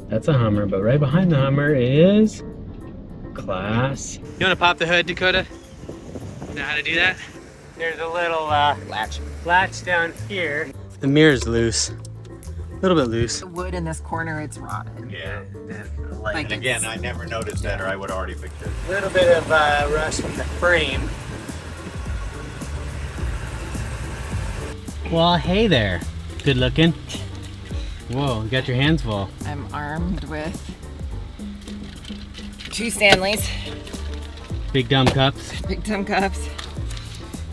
That's a Hummer, but right behind the Hummer is Class. You want to pop the hood, Dakota? You know how to do that? There's a little latch down here. The mirror's loose. A little bit loose. The wood in this corner, it's rotted. Yeah. Like And again, I never noticed that, or I would already fix it. A little bit of rust in the frame. Well, hey there. Good looking. Whoa, you got your hands full. I'm armed with 2 Stanleys, Big dumb cups. big tin cups.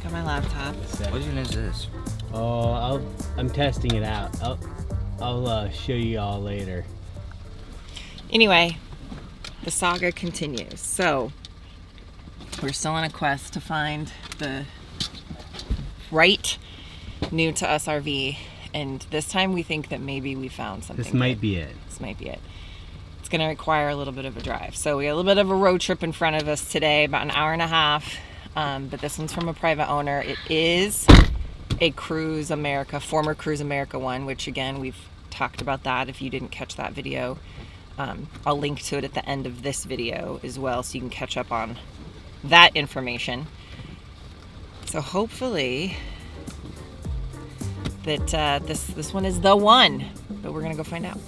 Got my laptop. What even is this? Oh, I'm testing it out. I'll show you all later. Anyway, the saga continues. So, we're still on a quest to find the right new to us RV, and this time we think that maybe we found something. This might good. be it. This might be it. It's going to require a little bit of a drive. So we got a little bit of a road trip in front of us today, about an hour and a half. But this one's from a private owner. It is a Cruise America, former Cruise America one, which again, we've talked about that if you didn't catch that video. I'll link to it at the end of this video as well, so you can catch up on that information. So hopefully that this one is the one, but we're gonna go find out.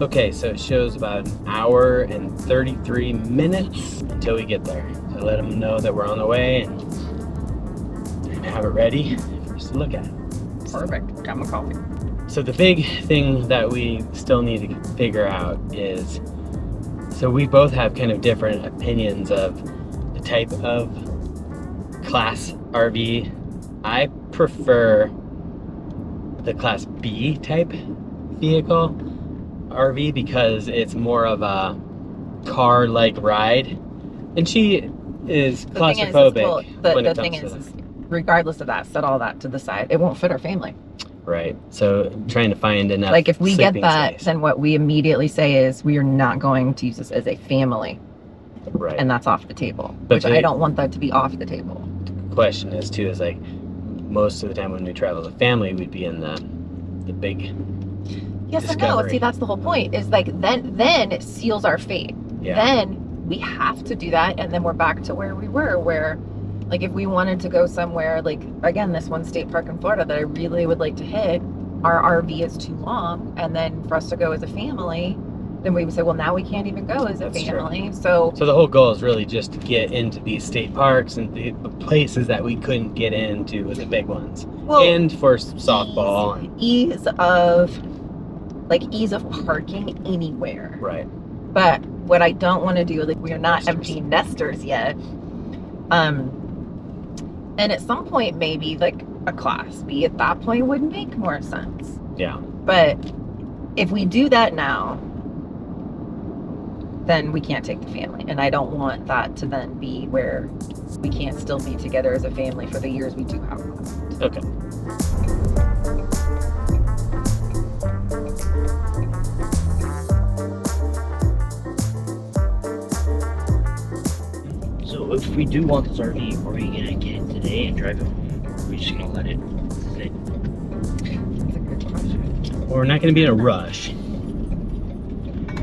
Okay, so it shows about an hour and 33 minutes until we get there. So let them know that we're on the way and have it ready for us to look at. Perfect. Got my coffee. So the big thing that we still need to figure out is, so we both have kind of different opinions of the type of Class RV. I prefer the Class B type vehicle RV because it's more of a car-like ride, and she is claustrophobic. The thing is, regardless of that, set all that to the side, it won't fit our family. Right. So trying to find enough. Like if we get that, space. then what we immediately say is we are not going to use this as a family, Right. and that's off the table. But I don't want that to be off the table. The question is too is like most of the time when we travel as a family, we'd be in the big. Yes, I know. Discovery. See, that's the whole point. Is like then it seals our fate. Yeah. Then we have to do that, and then we're back to where we were. Where, like, if we wanted to go somewhere, like again, this one state park in Florida that I really would like to hit, our RV is too long, and then for us to go as a family, then we would say, well, now we can't even go as a That's family. So the whole goal is really just to get into these state parks and the places that we couldn't get into with the big ones, and for softball. ease of parking anywhere. Right. But what I don't want to do, like, we are not empty nesters yet. And at some point, maybe like a Class B at that point would make more sense. Yeah. But if we do that now, then we can't take the family. And I don't want that to then be where we can't still be together as a family for the years we do have left. Okay. So if we do want this RV, are we gonna get it today and drive it home, or are we just gonna let it sit? That's a good question. Well, we're not going to be in a rush.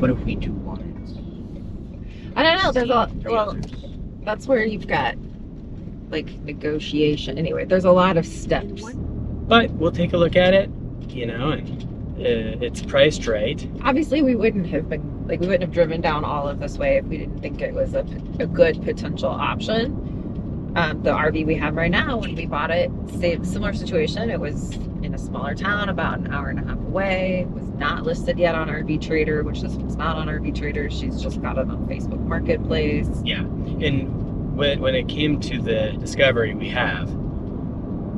What if we do want it? I don't know. There's a For well, others? that's where you've got like negotiation. Anyway, there's a lot of steps. But we'll take a look at it, and it's priced right. Obviously, we wouldn't have driven down all of this way if we didn't think it was a good potential option. The RV we have right now, when we bought it, similar situation. It was in a smaller town, about an hour and a half away. It was not listed yet on RV Trader, which this one's not on RV Trader. She's just got it on Facebook Marketplace. Yeah. And when it came to the Discovery we have,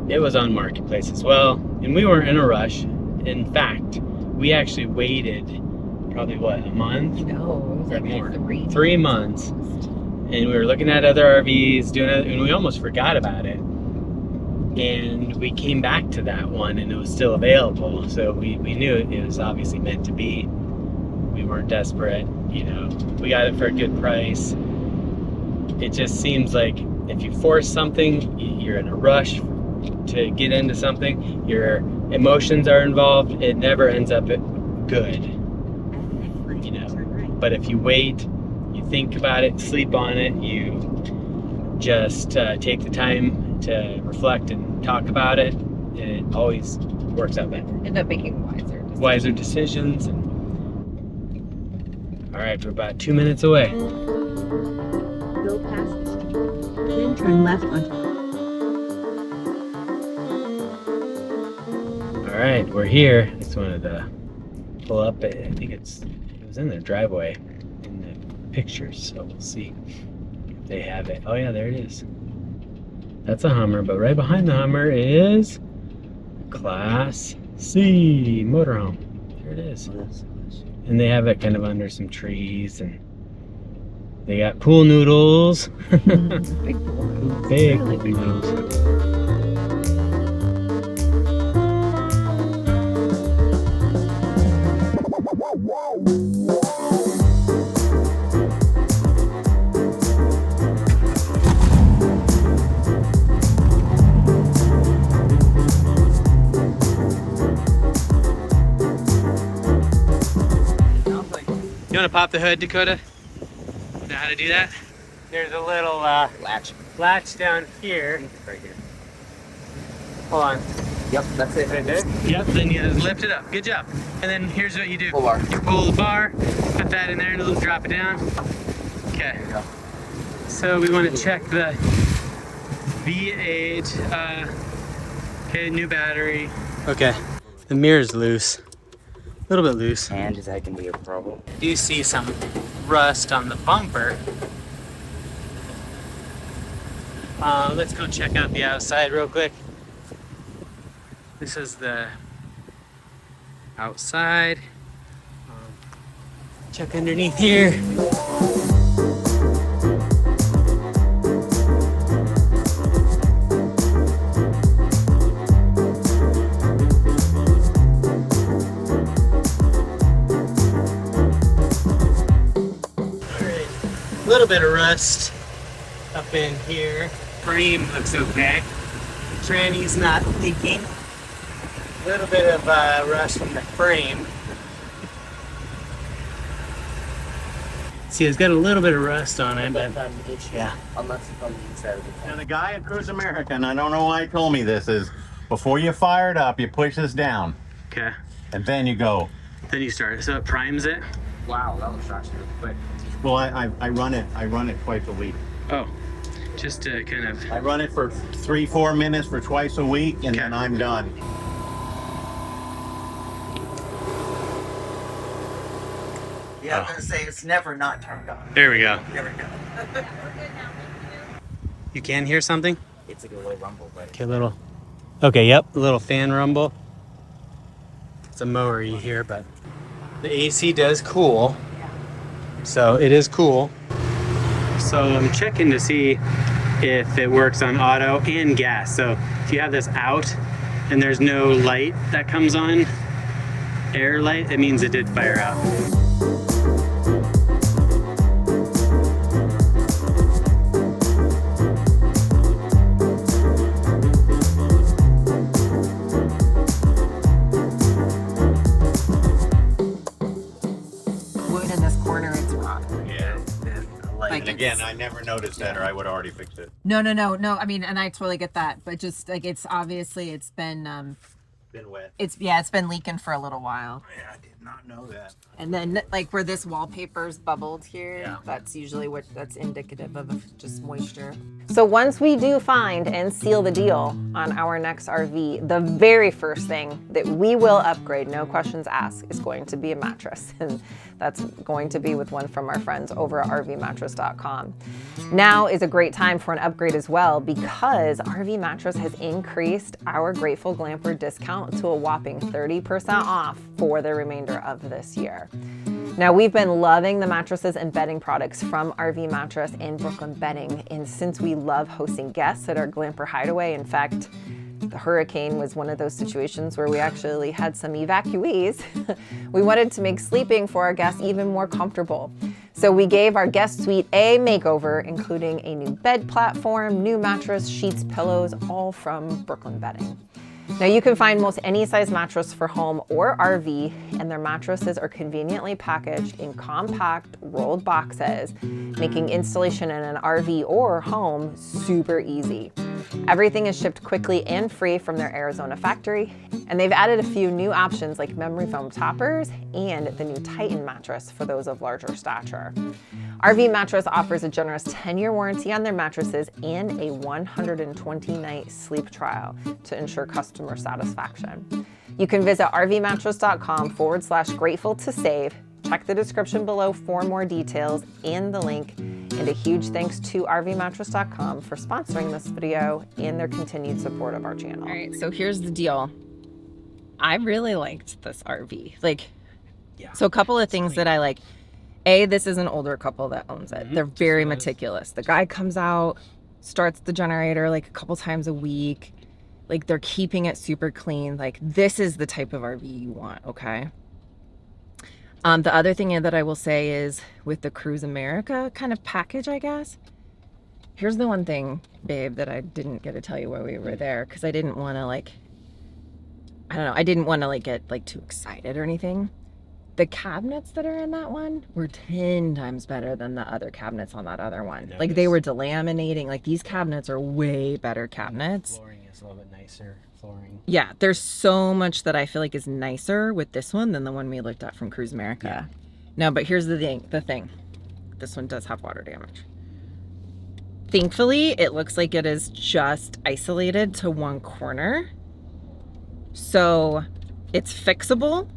it was on Marketplace as well. And we weren't in a rush. In fact, we actually waited probably, a month? No, it was More. like 3 months. And we were looking at other RVs, and we almost forgot about it. And we came back to that one, and it was still available. So we knew it was obviously meant to be. We weren't desperate, We got it for a good price. It just seems like if you force something, you're in a rush to get into something. Your emotions are involved. It never ends up good. you know. But if you wait, you think about it, sleep on it, you just take the time to reflect and talk about it, it always works out better. End up making wiser decisions. And all right, we're about 2 minutes away. Go past the street, then turn left onto. All right, we're here. I just wanted to pull up. I think it was in their driveway in the pictures, so we'll see if they have it. Oh yeah, there it is. That's a Hummer, but right behind the Hummer is Class C motorhome. There it is. And they have it kind of under some trees, and they got pool noodles. Big pool noodles. Big noodles. You want to pop the hood, Dakota? Know how to do that? There's a little latch down here. Right here. Hold on. Yep, that's it right there. Yep, then you lift it up. Good job. And then here's what you do. Pull bar. You pull the bar, put that in there, and it'll drop it down. Okay. Go. So we want to check the V8. Okay, new battery. Okay. The mirror's loose. A little bit loose. And that can be a problem. Do you see some rust on the bumper? Let's go check out the outside real quick. This is the outside. Check underneath here. A little bit of rust up in here. Frame looks okay. Tranny's not leaking. A little bit of rust in the frame. See, it's got a little bit of rust on it, but yeah. Unless it's on the inside of the tank. Now the guy at Cruise America, and I don't know why he told me this, is before you fire it up, you push this down, Okay. and then you go. Then you start. So it primes it. Wow, that was actually really quick. Well, I run it twice a week. Oh, just to kind of. I run it for 3-4 minutes for twice a week, and then I'm done. Yeah, I'm gonna say it's never not turned on. There we go. There we go. You can hear something? It's like a little rumble, but Okay, little. Okay, yep, a little fan rumble. It's a mower you hear, but the AC does cool. So it is cool. So I'm checking to see if it works on auto and gas. So if you have this out and there's no light that comes on, air light, it means it did fire out. Wood in this corner, it's rotten. Yeah. Like And again, I never noticed that, or I would already fix it. No. I mean, and I totally get that, but just like it's obviously it's been Been wet. it's been leaking for a little while. Yeah, I did not know that. And then like where this wallpaper's bubbled here, Yeah. that's usually that's indicative of just moisture. So once we do find and seal the deal on our next RV, the very first thing that we will upgrade, no questions asked, is going to be a mattress. And that's going to be with one from our friends over at rvmattress.com. Now is a great time for an upgrade as well because RV Mattress has increased our Grateful Glamper discount to a whopping 30% off for the remainder of this year. Now, we've been loving the mattresses and bedding products from RV Mattress and Brooklyn Bedding, and since we love hosting guests at our Glamper hideaway, in fact, the hurricane was one of those situations where we actually had some evacuees. We wanted to make sleeping for our guests even more comfortable. So we gave our guest suite a makeover, including a new bed platform, new mattress, sheets, pillows, all from Brooklyn Bedding. Now you can find most any size mattress for home or RV, and their mattresses are conveniently packaged in compact rolled boxes, making installation in an RV or home super easy. Everything is shipped quickly and free from their Arizona factory, and they've added a few new options like memory foam toppers and the new Titan mattress for those of larger stature. RV Mattress offers a generous 10-year warranty on their mattresses and a 120-night sleep trial to ensure customer satisfaction. You can visit rvmattress.com/grateful to save. Check the description below for more details and the link. And a huge thanks to rvmattress.com for sponsoring this video and their continued support of our channel. All right, so here's the deal. I really liked this RV. So a couple of things that I like. A, this is an older couple that owns it. They're very meticulous. The guy comes out, starts the generator like a couple times a week. Like, they're keeping it super clean. Like, this is the type of RV you want, okay? The other thing that I will say is with the Cruise America kind of package, I guess. Here's the one thing, babe, that I didn't get to tell you while we were there, because I didn't want to I don't know, I didn't want to get too excited or anything. The cabinets that are in that one were 10 times better than the other cabinets on that other one. Like, they were delaminating. Like, these cabinets are way better cabinets. Flooring is a little bit nicer flooring. Yeah, there's so much that I feel like is nicer with this one than the one we looked at from Cruise America. Yeah. No, but here's the thing. This one does have water damage. Thankfully, it looks like it is just isolated to one corner. So it's fixable.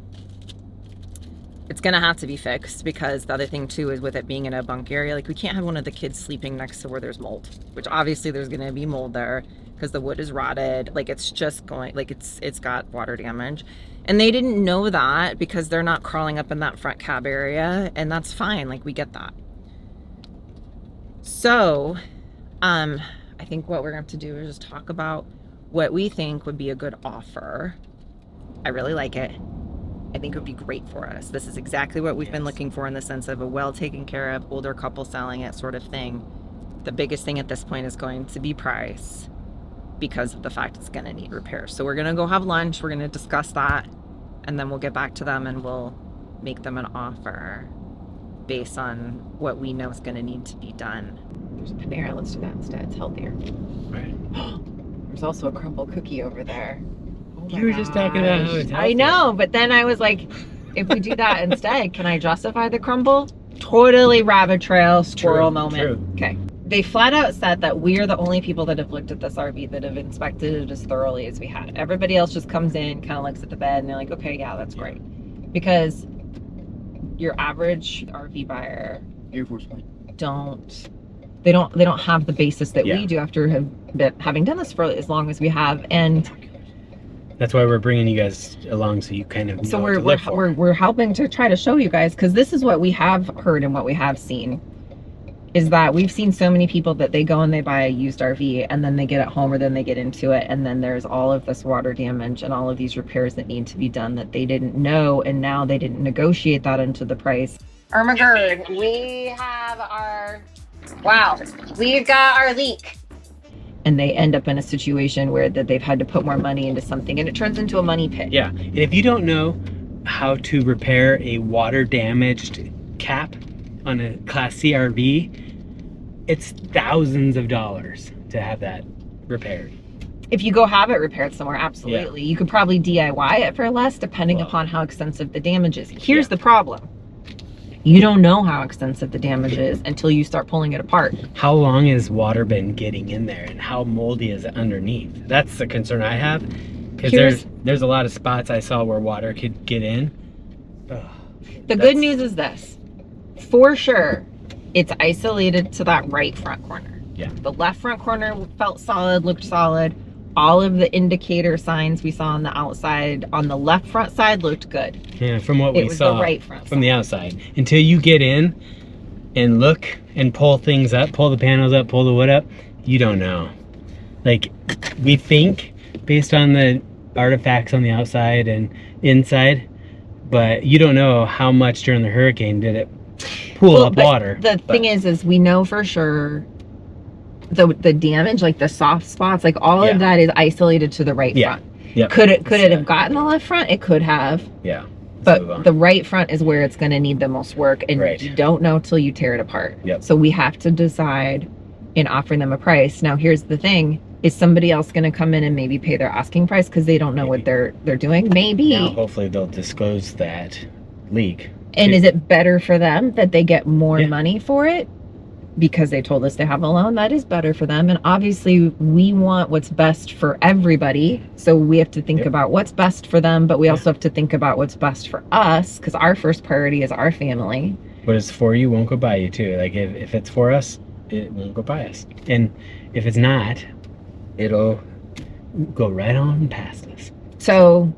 It's gonna have to be fixed, because the other thing too is with it being in a bunk area, like, we can't have one of the kids sleeping next to where there's mold, which obviously there's gonna be mold there because the wood is rotted. Like, it's just going, like, it's got water damage, and they didn't know that because they're not crawling up in that front cab area, and that's fine. Like, we get that. So I think what we're gonna have to do is just talk about what we think would be a good offer. I really like it. I think it would be great for us. This is exactly what we've been looking for, in the sense of a well taken care of older couple selling it sort of thing. The biggest thing at this point is going to be price, because of the fact it's going to need repairs. So we're going to go have lunch. We're going to discuss that, and then we'll get back to them and we'll make them an offer based on what we know is going to need to be done. There's a Panera. Let's do that instead. It's healthier. Right. There's also a crumble cookie over there. You were just talking about how it's healthy. I know, but then I was like, if we do that instead, can I justify the crumble? Totally rabbit trail squirrel moment. True. Okay. They flat out said that we are the only people that have looked at this RV that have inspected it as thoroughly as we had. Everybody else just comes in, kind of looks at the bed, and they're like, okay, yeah, that's great. Because your average RV buyer Air Force One. they don't have the basis that we do after having done this for as long as we have. And that's why we're bringing you guys along, so you kind of know what to look for. we're helping to try to show you guys, because this is what we have heard and what we have seen, is that we've seen so many people that they go and they buy a used RV, and then they get it home, or then they get into it, and then there's all of this water damage and all of these repairs that need to be done that they didn't know, and now they didn't negotiate that into the price. Ermagerd, we've got our leak. And they end up in a situation where that they've had to put more money into something, and it turns into a money pit. Yeah, and if you don't know how to repair a water damaged cap on a Class C RV, it's thousands of dollars to have that repaired. If you go have it repaired somewhere, absolutely. Yeah. You could probably DIY it for less, depending upon how extensive the damage is. Here's the problem. You don't know how extensive the damage is until you start pulling it apart. How long has water been getting in there, and how moldy is it underneath? That's the concern I have, because there's a lot of spots I saw where water could get in. The good news is this. For sure, it's isolated to that right front corner. Yeah. The left front corner felt solid, looked solid. All of the indicator signs we saw on the outside on the left front side looked good. Yeah, from what we saw the right front from the outside. Until you get in and look and pull things up, pull the panels up, pull the wood up, you don't know. Like, we think based on the artifacts on the outside and inside, but you don't know how much during the hurricane did it pool up water. The thing is we know for sure the damage, like the soft spots, like all of that is isolated to the right front. Yep. Could it have gotten the left front? It could have. Yeah. Let's move But on. the right front is where it's going to need the most work, and Right. you don't know till you tear it apart. Yep. So we have to decide in offering them a price. Now, here's the thing: is somebody else going to come in and maybe pay their asking price because they don't know what they're doing? Maybe. Now, hopefully they'll disclose that leak. And is it better for them that they get more Yeah. money for it because they told us they have a loan? That is better for them. And obviously we want what's best for everybody. So we have to think Yep. about what's best for them, but we also have to think about what's best for us because our first priority is our family. What is for you won't go by you too. Like if it's for us, it won't go by us. And if it's not, it'll go right on past us. So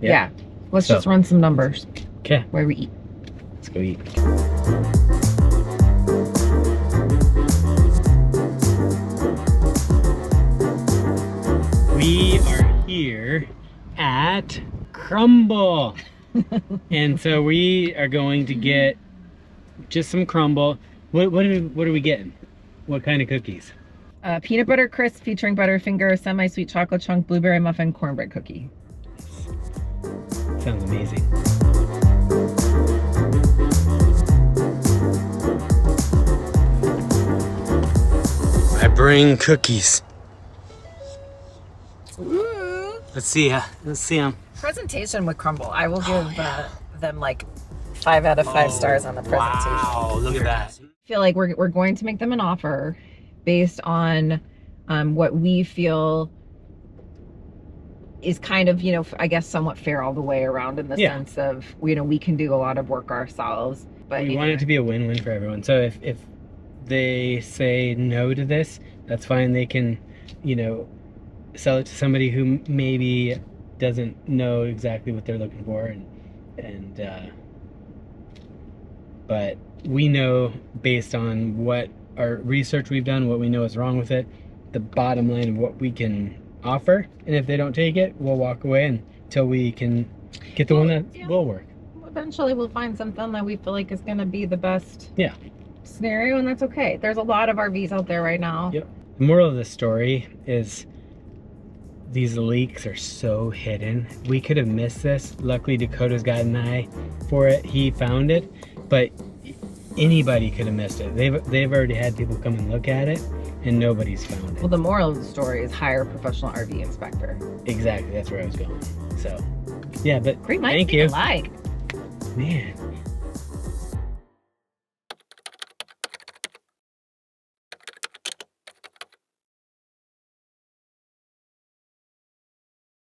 yeah, let's So- just run some numbers Okay, where we eat. let's go eat. We are here at Crumble. And so we are going to get just some crumble. What are we getting? What kind of cookies? Peanut butter crisp featuring Butterfinger, semi-sweet chocolate chunk, blueberry muffin, cornbread cookie. Sounds amazing. I bring cookies. Ooh. Let's see them. Presentation with crumble. I will give them like 5 out of 5 stars on the presentation. Wow, look at that. I feel like we're going to make them an offer based on what we feel is kind of, I guess somewhat fair all the way around in the Yeah. sense of, we can do a lot of work ourselves. But We want it to be a win-win for everyone. So if they say no to this, that's fine. They can, sell it to somebody who maybe doesn't know exactly what they're looking for, but we know based on what our research we've done, what we know is wrong with it, the bottom line of what we can offer. And if they don't take it, we'll walk away until we can get the one that will work. eventually we'll find something that we feel like is going to be the best Yeah. scenario, and that's okay. There's a lot of RVs out there right now. Yep. The moral of the story is these leaks are so hidden. We could have missed this. Luckily, Dakota's got an eye for it. He found it, but anybody could have missed it. They've already had people come and look at it, and nobody's found it. Well, the moral of the story is hire a professional RV inspector. Exactly. That's where I was going. So, yeah, but Great minds thank think you. alike. Man,